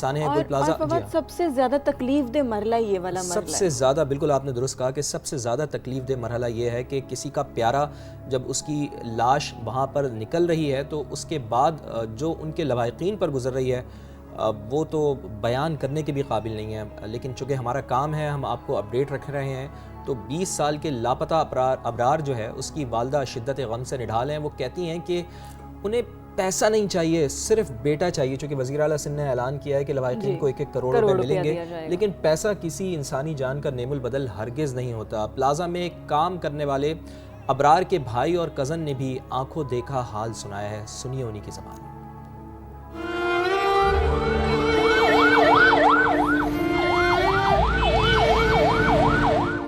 سانحہ گل پلازا سب سے زیادہ تکلیف دہ مرحلہ یہ والا مرحلہ سب سے زیادہ، بالکل آپ نے درست کہا کہ سب سے زیادہ تکلیف دہ مرحلہ یہ ہے کہ کسی کا پیارا جب اس کی لاش وہاں پر نکل رہی ہے تو اس کے بعد جو ان کے لواحقین پر گزر رہی ہے وہ تو بیان کرنے کے بھی قابل نہیں ہے، لیکن چونکہ ہمارا کام ہے ہم آپ کو اپڈیٹ رکھ رہے ہیں۔ تو 20 سال کے لاپتہ ابرار جو ہے اس کی والدہ شدت غم سے نڈھال ہیں۔ وہ کہتی ہیں کہ انہیں پیسہ نہیں چاہیے، صرف بیٹا چاہیے، چونکہ وزیر اعلیٰ سندھ نے اعلان کیا ہے کہ لواحقین کو 1-1 کروڑ روپے ملیں گے، لیکن پیسہ کسی انسانی جان کا نعم البدل ہرگز نہیں ہوتا۔ پلازا میں کام کرنے والے ابرار کے بھائی اور کزن نے بھی آنکھوں دیکھا حال سنایا ہے، سنیے انہی کی زبان۔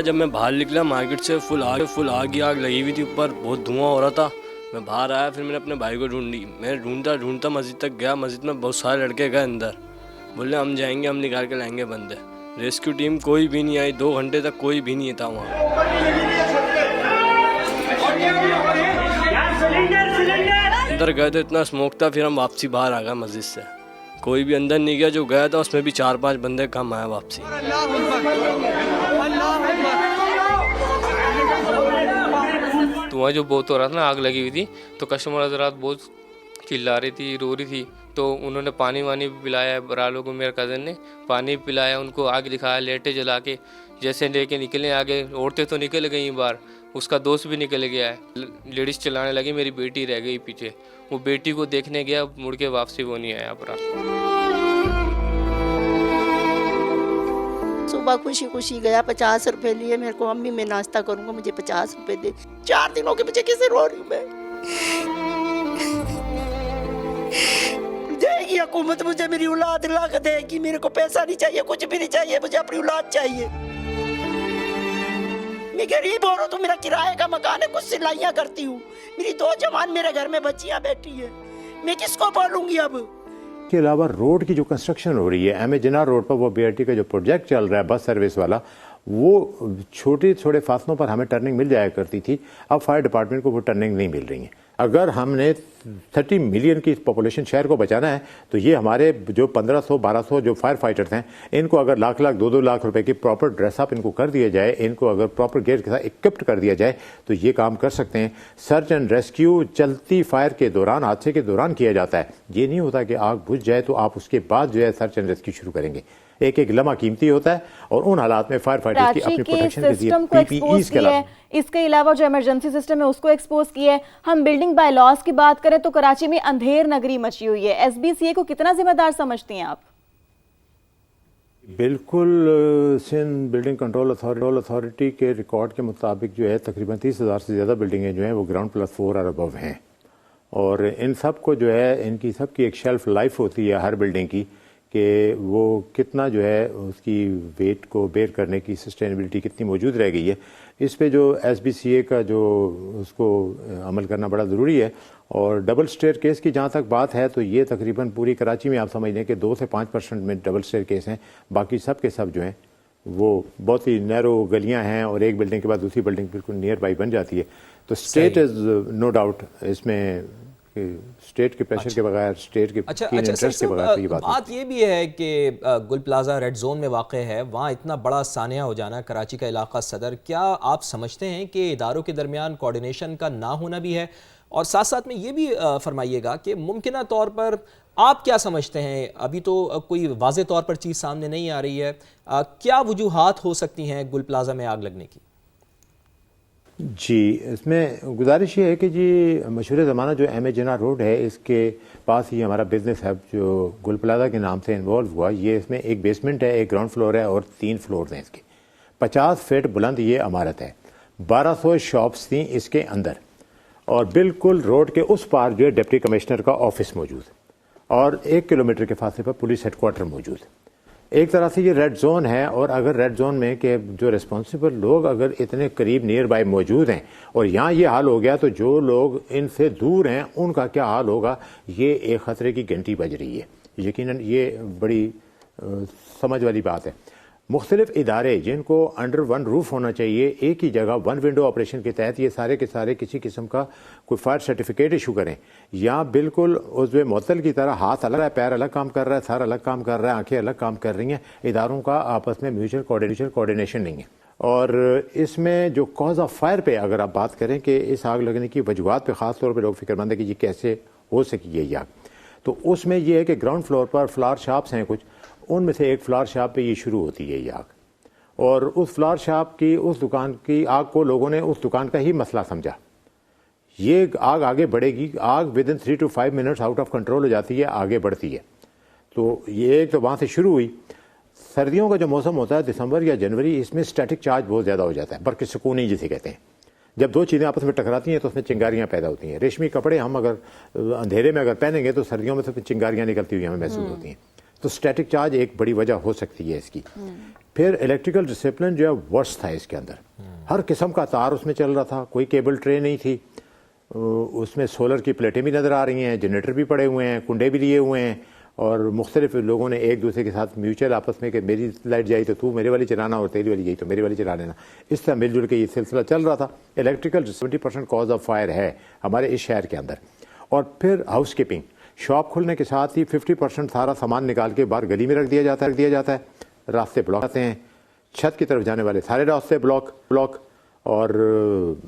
جب میں باہر نکلا مارکیٹ سے فل آگ ہی آگ لگی ہوئی تھی، اوپر بہت دھواں ہو رہا تھا۔ میں باہر آیا، پھر میں نے اپنے بھائی کو ڈھونڈی، میں ڈھونڈتا مسجد تک گیا۔ مسجد میں بہت سارے لڑکے گئے اندر، بولے ہم جائیں گے، ہم نکال کے لائیں گے بندے۔ ریسکیو ٹیم کوئی بھی نہیں آئی، 2 گھنٹے تک کوئی بھی نہیں تھا وہاں۔ اندر گئے تو اتنا اسموک تھا، پھر ہم واپسی باہر آ گئے مسجد سے، کوئی بھی اندر نہیں گیا۔ جو گیا تھا اس میں بھی 4-5 بندے کم آئے واپسی۔ دھواں جو بہت ہو رہا تھا نا، آگ لگی ہوئی تھی، تو کسٹمر حضرات بہت چلا رہی تھی، رو رہی تھی، تو انہوں نے پانی وانی بھی پلایا برالوں کو، میرے کزن نے پانی پلایا، ان کو آگ دکھایا، لیٹے جلا کے جیسے لے کے نکلے آگے۔ عورتیں تو نکل گئیں باہر، اس کا دوست بھی نکل گیا ہے، لیڈیز چلانے لگی، میری بیٹی رہ گئی پیچھے۔ وہ بیٹی کو دیکھنے گیا، مڑ کے واپسی وہ نہیں آیا برا۔ صبح خوشی خوشی گیا، 50 روپے لیے میرے کو، امی میں ناشتہ کروں گا مجھے 50 روپے دے۔ 4 دنوں کے پیچھے کیسے رو رہی ہوں میں؟ دے گی حکومت مجھے میری اولاد لا کے دے گی، میرے کو پیسہ نہیں چاہیے، کچھ بھی نہیں چاہیے، مجھے اپنی اولاد چاہیے۔ میں غریب ہو رہا ہوں تو میرا کرایہ کا مکان ہے، کچھ سلائیاں کرتی ہوں، میری 2 جوان میرے گھر میں بچیاں بیٹھی ہیں، میں کس کو بولوں گی اب؟ اس کے علاوہ روڈ کی جو کنسٹرکشن ہو رہی ہے ایم اے جناح روڈ پر، وہ بی آر ٹی کا جو پروجیکٹ چل رہا ہے بس سروس والا، وہ چھوٹے فاصلوں پر ہمیں ٹرننگ مل جایا کرتی تھی، اب فائر ڈپارٹمنٹ کو وہ ٹرننگ نہیں مل رہی ہیں۔ اگر ہم نے 30 ملین کی پاپولیشن شہر کو بچانا ہے تو یہ ہمارے جو 1500-1200 جو فائر فائٹرز ہیں، ان کو اگر لاکھ 2 لاکھ روپے کی پراپر ڈریس اپ ان کو کر دیا جائے، ان کو اگر پراپر گیئر کے ساتھ اکوپڈ کر دیا جائے تو یہ کام کر سکتے ہیں۔ سرچ اینڈ ریسکیو چلتی فائر کے دوران، حادثے کے دوران کیا جاتا ہے، یہ نہیں ہوتا کہ آگ بجھ جائے تو آپ اس کے بعد جو ہے سرچ اینڈ ریسکیو شروع کریں گے۔ ایک لمحہ قیمتی ہوتا ہے، اور ان حالات میں فائر فائٹرز کی اپنی پروٹیکشن کے لیے پی پی ایز کے علاوہ اس کے علاوہ جو ایمرجنسی سسٹم ہے اس کو ایکسپوز کیا ہے۔ ہم بلڈنگ بائی لاس کی بات کریں تو کراچی میں اندھیر نگری مچی ہوئی ہے، ایس بی سی اے کو کتنا ذمہ دار سمجھتی ہیں آپ؟ بالکل، سندھ بلڈنگ کنٹرول اتھارٹی کے ریکارڈ کے مطابق جو ہے تقریباً 30,000 سے زیادہ بلڈنگیں جو ہیں وہ گراؤنڈ +4 اور ابو ہیں، اور ان سب کو جو ہے ان کی سب کی ایک شیلف لائف ہوتی ہے ہر بلڈنگ کی، کہ وہ کتنا جو ہے اس کی ویٹ کو بیئر کرنے کی سسٹینیبلٹی کتنی موجود رہ گئی ہے۔ اس پہ جو ایس بی سی اے کا جو اس کو عمل کرنا بڑا ضروری ہے۔ اور ڈبل سٹیئر کیس کی جہاں تک بات ہے تو یہ تقریباً پوری کراچی میں آپ سمجھ لیں کہ 2 سے 5% میں ڈبل سٹیئر کیس ہیں، باقی سب کے سب جو ہیں وہ بہت ہی نیرو گلیاں ہیں، اور ایک بلڈنگ کے بعد دوسری بلڈنگ بالکل نیئر بائی بن جاتی ہے۔ تو اسٹیٹ از نو ڈاؤٹ اس میں، اسٹیٹ کے پریشر کے بغیر، اسٹیٹ کے انٹرسٹ کے بغیر یہ بات یہ بھی ہے کہ گل پلازا ریڈ زون میں واقع ہے، وہاں اتنا بڑا سانحہ ہو جانا، کراچی کا علاقہ صدر، کیا آپ سمجھتے ہیں کہ اداروں کے درمیان کوارڈینیشن کا نہ ہونا بھی ہے؟ اور ساتھ ساتھ میں یہ بھی فرمائیے گا کہ ممکنہ طور پر آپ کیا سمجھتے ہیں، ابھی تو کوئی واضح طور پر چیز سامنے نہیں آ رہی ہے، کیا وجوہات ہو سکتی ہیں گل پلازا میں آگ لگنے کی؟ جی، اس میں گزارش یہ ہے کہ جی مشہور زمانہ جو ایم اے جناح روڈ ہے، اس کے پاس ہی ہمارا بزنس ہب جو گل پلازا کے نام سے انوالو ہوا، یہ اس میں ایک بیسمنٹ ہے، ایک گراؤنڈ فلور ہے، اور 3 فلورز ہیں اس کے۔ 50 فٹ بلند یہ عمارت ہے، 1200 شاپس تھیں اس کے اندر، اور بالکل روڈ کے اس پار جو ہے ڈپٹی کمشنر کا آفس موجود، اور 1 کلومیٹر کے فاصلے پر پولیس ہیڈ کوارٹر موجود۔ ایک طرح سے یہ ریڈ زون ہے، اور اگر ریڈ زون میں کہ جو ریسپانسبل لوگ اگر اتنے قریب نیئر بائی موجود ہیں، اور یہاں یہ حال ہو گیا تو جو لوگ ان سے دور ہیں ان کا کیا حال ہوگا، یہ ایک خطرے کی گھنٹی بج رہی ہے۔ یقیناً یہ بڑی سمجھ والی بات ہے۔ मुख्तलिफ इदारे जिनको अंडर वन रूफ होना चाहिए, एक ही जगह वन विंडो ऑपरेशन के तहत ये सारे के सारे किसी किस्म का कोई फायर सर्टिफिकेट इशू करें, या बिल्कुल उज़्व मुअत्तल की तरह हाथ अलग है, पैर अलग काम कर रहा है, सर अलग काम कर रहा है, आंखें अलग काम कर रही हैं, इदारों का आपस में म्यूचुअल कोऑर्डिनेशन नहीं है। और इसमें जो कॉज ऑफ फायर पे अगर आप बात करें कि इस आग लगने की वजूहत पे ख़ास तौर पे लोग फिक्रमंद है कि ये कैसे हो सकी ये आग, तो उसमें ये है कि ग्राउंड फ्लोर पर फ्लावर शॉप्स हैं कुछ, उनमें से एक फ्लावर शॉप पे ये शुरू होती है ये आग, और उस फ्लावर शॉप की उस दुकान की आग को लोगों ने उस दुकान का ही मसला समझा। ये आग आगे बढ़ेगी, आग with in 3 to 5 minutes out of control हो जाती है, आगे बढ़ती है। तो ये एक तो वहाँ से शुरू हुई। सर्दियों का जो मौसम होता है दिसंबर या जनवरी, इसमें स्टैटिक चार्ज बहुत ज़्यादा हो जाता है, बर्क़ सुकूनी जिसे कहते हैं। जब दो चीज़ें आपस में टकराती हैं तो उसमें चिंगारियाँ पैदा होती हैं। रेशमी कपड़े हम अगर अंधेरे में अगर पहनेंगे तो सर्दियों में तो चिंगारियाँ निकलती हुई हमें महसूस होती हैं। तो स्टैटिक चार्ज एक बड़ी वजह हो सकती है इसकी। फिर इलेक्ट्रिकल डिसिप्लिन जो है वर्स्ट था इसके अंदर, हर किस्म का तार उसमें चल रहा था, कोई केबल ट्रे नहीं थी, उसमें सोलर की प्लेटें भी नज़र आ रही हैं, जनरेटर भी पड़े हुए हैं, कुंडे भी लिए हुए हैं, और मुख्तलिफ लोगों ने एक दूसरे के साथ म्यूचुअल आपस में कि मेरी लाइट जाई तो तू मेरे वाली चलाना और तेरी वाली गई तो मेरी वाली चला लेना, इस तरह मिलजुल के ये सिलसिला चल रहा था। इलेक्ट्रिकल 70% कॉज ऑफ फायर है हमारे इस शहर के अंदर। और फिर हाउस कीपिंग, शॉप खुलने के साथ ही 50% सारा सामान निकाल के बाहर गली में रख दिया जाता है, रास्ते ब्लॉक आते हैं, छत की तरफ जाने वाले सारे रास्ते ब्लॉक, और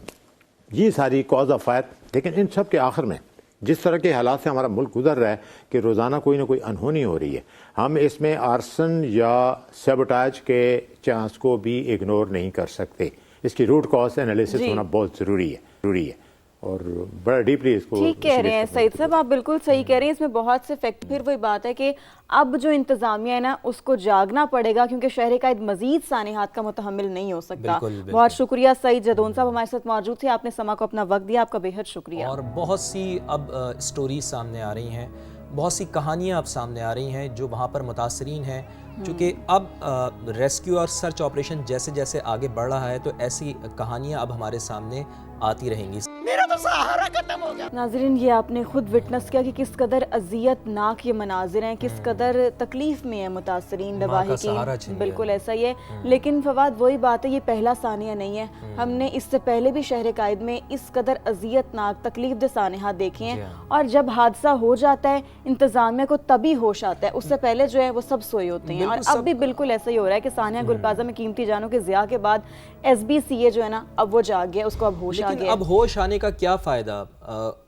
ये सारी कॉज ऑफ फायर। लेकिन इन सब के आखिर में जिस तरह के हालात से हमारा मुल्क गुजर रहा है कि रोज़ाना कोई ना कोई अनहोनी हो रही है, हम इसमें आर्सन या सैबोटाज के चांस को भी इग्नोर नहीं कर सकते। इसकी रूट कॉज एनालिसिस होना बहुत ज़रूरी है और बड़ा डीपली इसको। ठीक कह रहे हैं सईद साहब, आप बिल्कुल सही कह रहे हैं। इसमें बहुत से फैक्ट, फिर वही बात है कि अब जो इंतजामिया है ना उसको जागना पड़ेगा, क्योंकि शहर का मजीद सानिहात का मुतहम्मिल नहीं हो सकता। बहुत शुक्रिया सईद जदौन साहब हमारे साथ मौजूद थे, आपने समा को अपना वक्त दिया, आपका बेहद शुक्रिया। और बहुत सी अब स्टोरीज सामने आ रही हैं, बहुत सी कहानियाँ अब सामने आ रही हैं जो वहाँ पर मुतासरीन हैं, क्योंकि अब रेस्क्यू और सर्च ऑपरेशन जैसे जैसे आगे बढ़ रहा है तो ऐसी कहानियाँ अब हमारे सामने आती रहेंगी। मेरा तो सहारा खत्म हो गया। नाज़रीन, ये आपने खुद विटनेस किया कि किस कदर अजियतनाक ये मनाजिर हैं, किस कदर तकलीफ में है मुतासरीन लवाही की। बिल्कुल ऐसा ही है। लेकिन फवाद वही बात है, ये पहला सानिया नहीं है, हमने इससे पहले भी शहर कायद में इस कदर अजियतनाक तकलीफ दे सानियात देखे हैं। और जब हादसा हो जाता है इंतजामिया को तभी होश आता है, उससे पहले जो है वो सब सोए होते हैं। और अब भी बिल्कुल ऐसा ही हो रहा है कि सानिया गुलपाजा में कीमती जानों के ज़िया के बाद SBCA जो है ना अब वो जाग गया, उसको अब होश आ गया। अब होश आने का क्या फ़ायदा?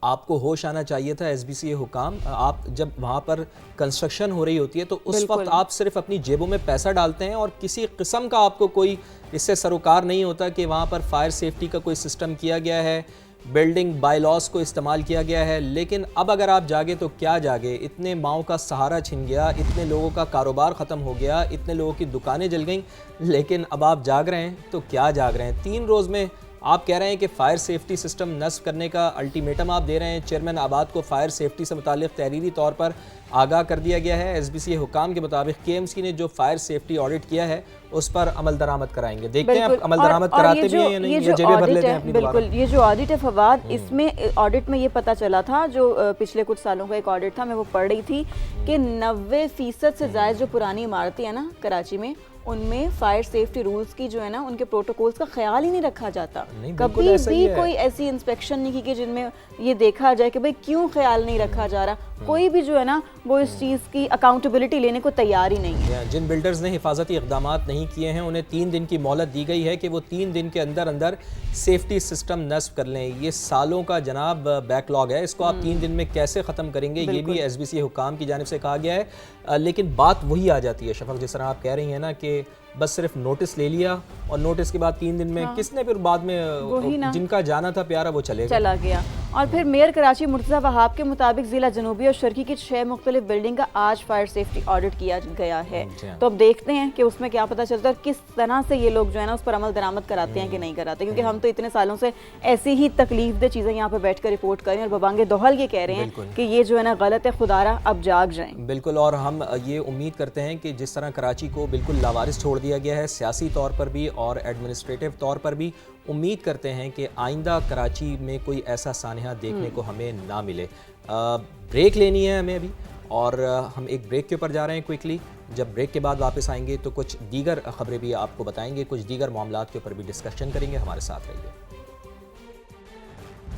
आपको होश आना चाहिए था SBCA हुकाम। आप जब वहाँ पर कंस्ट्रक्शन हो रही होती है तो उस वक्त आप सिर्फ अपनी जेबों में पैसा डालते हैं और किसी किस्म का आपको कोई इससे सरोकार नहीं होता कि वहाँ पर फायर सेफ्टी का कोई सिस्टम किया गया है, बिल्डिंग बायलॉज को इस्तेमाल किया गया है। लेकिन अब अगर आप जागे तो क्या जागे, इतने माओं का सहारा छिन गया, इतने लोगों का कारोबार ख़त्म हो गया, इतने लोगों की दुकानें जल गईं, लेकिन अब आप जाग रहे हैं तो क्या जाग रहे हैं? 3 रोज़ में आप कह रहे हैं कि फ़ायर सेफ्टी सिस्टम नस्ब करने का अल्टीमेटम आप दे रहे हैं। चेयरमैन आबाद को फ़ायर सेफ्टी से मुतालिक तहरीरी तौर पर आगाह कर दिया गया है। SBCA हुकाम के मुताबिक KMC ने जो फायर सेफ्टी ऑडिट किया है उस पर अमल दरामद कराएंगे। देखते हैं आप अमल दरामद कराते भी हैं या नहीं, या जेबें भर लेते हैं अपनी। बिल्कुल, ये जो ऑडिट है फवाद, इसमें ऑडिट में ये पता चला था, जो पिछले कुछ सालों का एक ऑडिट था, मैं वो पढ़ रही थी कि 90% से ज़्यादा जो पुरानी इमारतें हैं ना कराची में, उनमें फायर सेफ्टी रूल्स की जो है ना उनके प्रोटोकॉल्स का ख्याल ही नहीं रखा जाता। कभी भी कोई ऐसी इंस्पेक्शन नहीं की कि जिनमें ये देखा जाए कि भाई क्यों ख्याल नहीं रखा जा रहा। कोई भी जो है ना वो इस चीज़ की अकाउंटेबिलिटी लेने को तैयार ही नहीं है। जिन बिल्डर्स ने हिफाजती इक़दाम नहीं किए हैं उन्हें 3 दिन की मोहलत दी गई है कि वो 3 दिन के अंदर अंदर सेफ्टी सिस्टम नस्ब कर लें। ये सालों का जनाब बैकलॉग है, इसको आप 3 दिन में कैसे ख़त्म करेंगे, ये भी SBCA हुकाम की जानिब से कहा गया है। लेकिन बात वही आ जाती है शफक, जिस तरह आप कह रही हैं ना कि बस सिर्फ नोटिस ले लिया और नोटिस के बाद 3 दिन में किसने फिर बाद में जिनका जाना था प्यारा वो चला गया। और फिर मेयर कराची मुर्तज़ा वहाब के मुताबिक ज़िला जनूबी और शर्की की 6 मुख्तलिफ बिल्डिंग का आज फायर सेफ्टी ऑडिट किया गया है। तो अब देखते हैं कि उसमें क्या पता चलता है और किस तरह से ये लोग जो है ना उस पर अमल दरामद कराते हैं कि नहीं कराते। क्योंकि हम तो इतने सालों से ऐसी ही तकलीफ दे चीज़ें यहाँ पर बैठ कर रिपोर्ट करें और बबांगे दोहल ये कह रहे हैं कि ये जो है ना गलत है, खुदारा अब जाग जाएं। बिल्कुल, और हम ये उम्मीद करते हैं कि जिस तरह कराची को बिल्कुल लावारिस छोड़ दिया गया है सियासी तौर पर भी और एडमिनिस्ट्रेटिव तौर पर भी, उम्मीद करते हैं कि आइंदा कराची में कोई ऐसा सानिया देखने को हमें ना मिले। ब्रेक लेनी है हमें अभी और हम एक ब्रेक के ऊपर जा रहे हैं क्विकली। جب بریک کے بعد واپس آئیں گے تو کچھ دیگر خبریں بھی آپ کو بتائیں گے, کچھ دیگر معاملات کے اوپر بھی ڈسکشن کریں گے. ہمارے ساتھ رہیے.